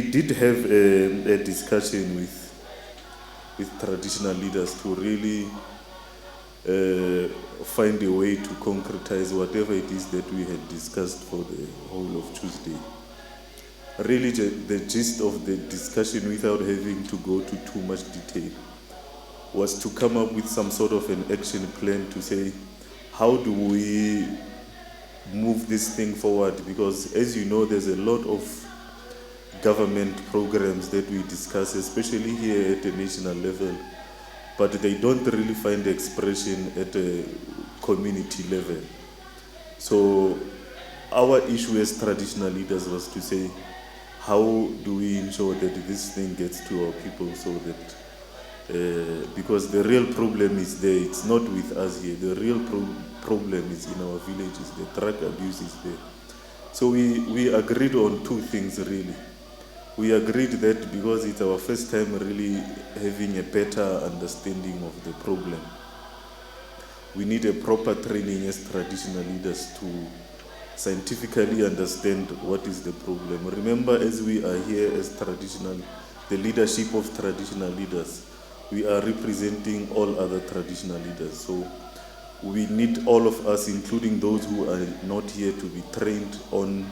we did have a discussion with traditional leaders to really find a way to concretize whatever it is that we had discussed for the whole of Tuesday. Really, the gist of the discussion, without having to go to too much detail, was to come up with some sort of an action plan to say, how do we move this thing forward? Because as you know, there's a lot of government programs that we discuss, especially here at the national level, but they don't really find expression at a community level. So our issue as traditional leaders was to say, how do we ensure that this thing gets to our people, so that because the real problem is there, it's not with us here. The real problem is in our villages. The drug abuse is there. So we agreed on two things really. We agreed that because it's our first time really having a better understanding of the problem, we need a proper training as traditional leaders to scientifically understand what is the problem. Remember, as we are here as the leadership of traditional leaders, we are representing all other traditional leaders. So we need all of us, including those who are not here, to be trained on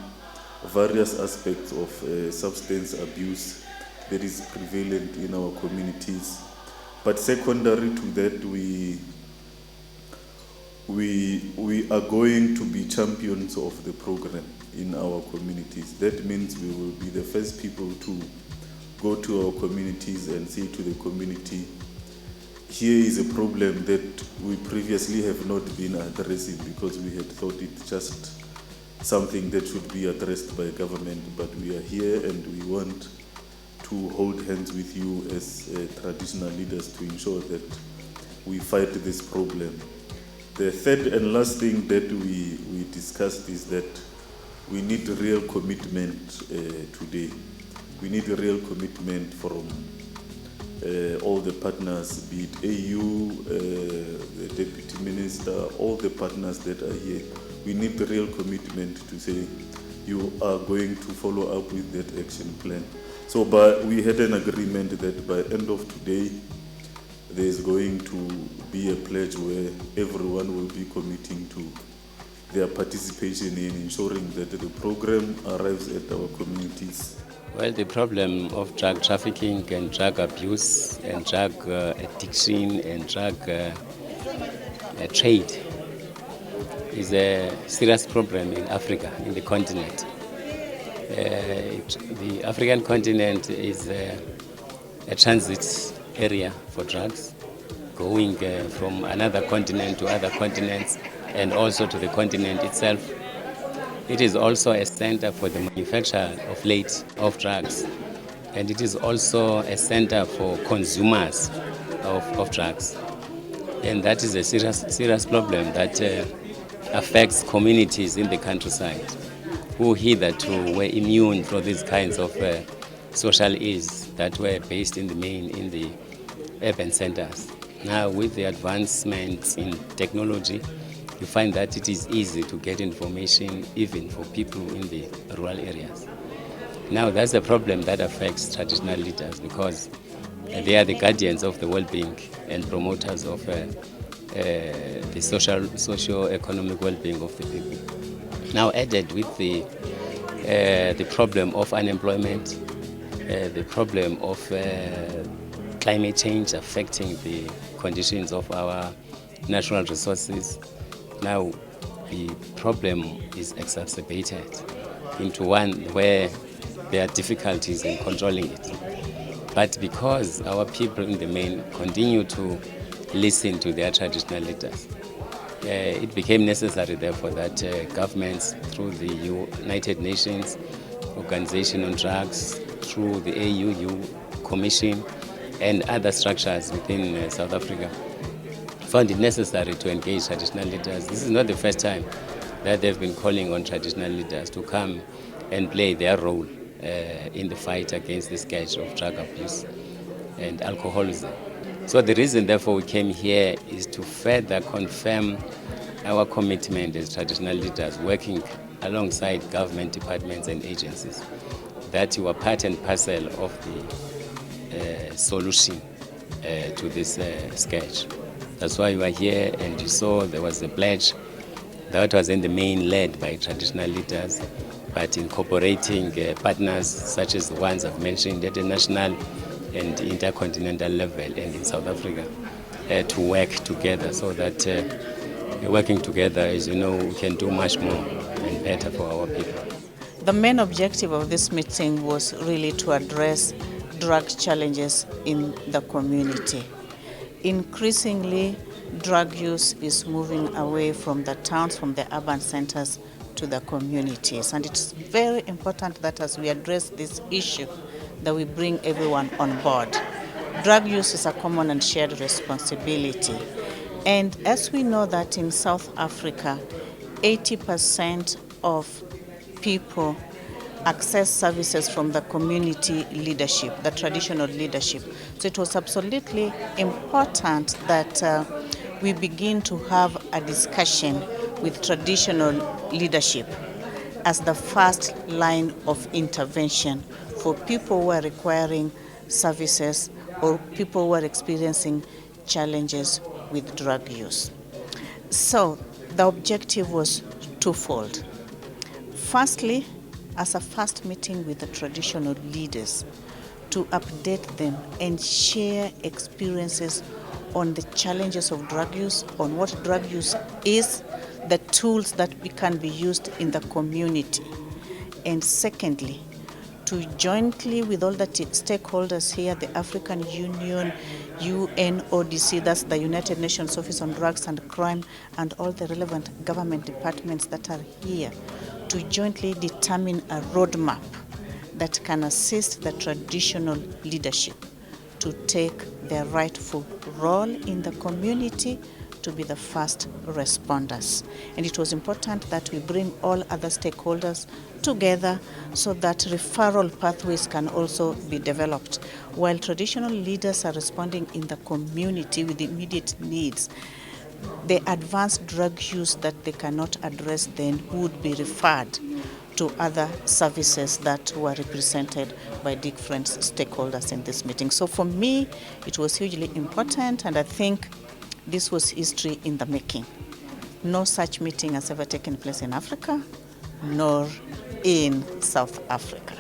various aspects of substance abuse that is prevalent in our communities. But secondary to that, we are going to be champions of the program in our communities. That means we will be the first people to go to our communities and say to the community, here is a problem that we previously have not been addressing because we had thought it just something that should be addressed by government, but we are here and we want to hold hands with you as traditional leaders to ensure that we fight this problem. The third and last thing that we discussed is that we need real commitment today. We need a real commitment from all the partners, be it AU, the Deputy Minister, all the partners that are here. We need the real commitment to say, you are going to follow up with that action plan. So we had an agreement that by end of today, there is going to be a pledge where everyone will be committing to their participation in ensuring that the program arrives at our communities. Well, the problem of drug trafficking and drug abuse and drug addiction and drug trade is a serious problem in Africa, in the continent. The African continent is a transit area for drugs, going from another continent to other continents and also to the continent itself. It is also a center for the manufacture of drugs, and it is also a center for consumers of drugs. And that is a serious problem that affects communities in the countryside who hitherto were immune from these kinds of social ills that were based in the main in the urban centers. Now, with the advancements in technology, you find that it is easy to get information even for people in the rural areas. Now, that's a problem that affects traditional leaders because they are the guardians of the well-being and promoters of the socio-economic well-being of the people. Now, added with the problem of unemployment, the problem of climate change affecting the conditions of our natural resources. Now, the problem is exacerbated into one where there are difficulties in controlling it. But because our people in the main continue to listen to their traditional leaders, it became necessary, therefore, that governments, through the United Nations Organization on Drugs, through the AU Commission, and other structures within South Africa, found it necessary to engage traditional leaders. This is not the first time that they've been calling on traditional leaders to come and play their role in the fight against the scourge of drug abuse and alcoholism. So the reason, therefore, we came here is to further confirm our commitment as traditional leaders working alongside government departments and agencies that you are part and parcel of the solution to this sketch. That's why you are here, and you saw there was a pledge that was in the main led by traditional leaders, but incorporating partners such as the ones I've mentioned at the national and intercontinental level and in South Africa to work together, so that working together, as you know, we can do much more and better for our people. The main objective of this meeting was really to address drug challenges in the community. Increasingly, drug use is moving away from the towns, from the urban centers to the communities. And it's very important that as we address this issue, that we bring everyone on board. Drug use is a common and shared responsibility. And as we know that in South Africa, 80% of people access services from the community leadership, the traditional leadership. So it was absolutely important that we begin to have a discussion with traditional leadership as the first line of intervention for people who are requiring services or people who are experiencing challenges with drug use. So the objective was twofold. Firstly, as a first meeting with the traditional leaders, to update them and share experiences on the challenges of drug use, on what drug use is, the tools that can be used in the community. And secondly, to jointly with all the stakeholders here, the African Union, UNODC, that's the United Nations Office on Drugs and Crime, and all the relevant government departments that are here, to jointly determine a roadmap that can assist the traditional leadership to take their rightful role in the community, to be the first responders. And it was important that we bring all other stakeholders together so that referral pathways can also be developed. While traditional leaders are responding in the community with immediate needs, the advanced drug use that they cannot address then would be referred to other services that were represented by different stakeholders in this meeting. So for me, it was hugely important, and I think this was history in the making. No such meeting has ever taken place in Africa, nor in South Africa.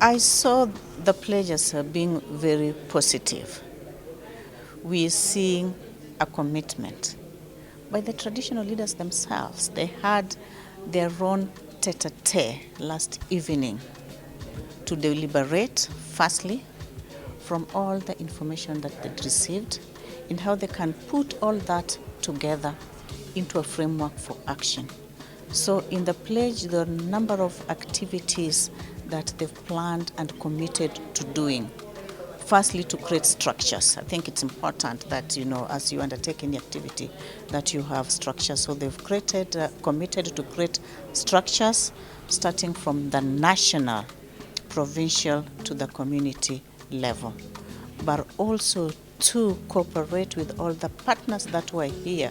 I saw the pledge as being very positive. We are seeing a commitment by the traditional leaders themselves. They had their own tete-a-tete last evening to deliberate, firstly, from all the information that they'd received, in how they can put all that together into a framework for action. So in the pledge, there are a number of activities that they've planned and committed to doing. Firstly, to create structures. I think it's important that, as you undertake any activity, that you have structures. So they've committed to create structures starting from the national, provincial to the community level, but also to cooperate with all the partners that were here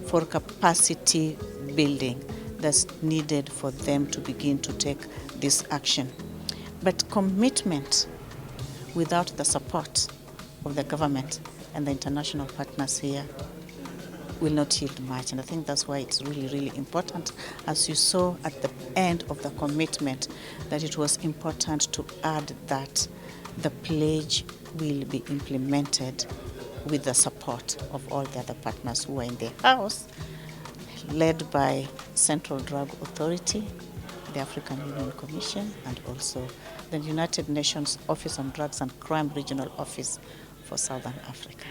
for capacity building that's needed for them to begin to take this action. But commitment without the support of the government and the international partners here will not yield much. And I think that's why it's really, really important, as you saw at the end of the commitment, that it was important to add that the pledge will be implemented with the support of all the other partners who are in the house, led by Central Drug Authority, the African Union Commission, and also the United Nations Office on Drugs and Crime Regional Office for Southern Africa.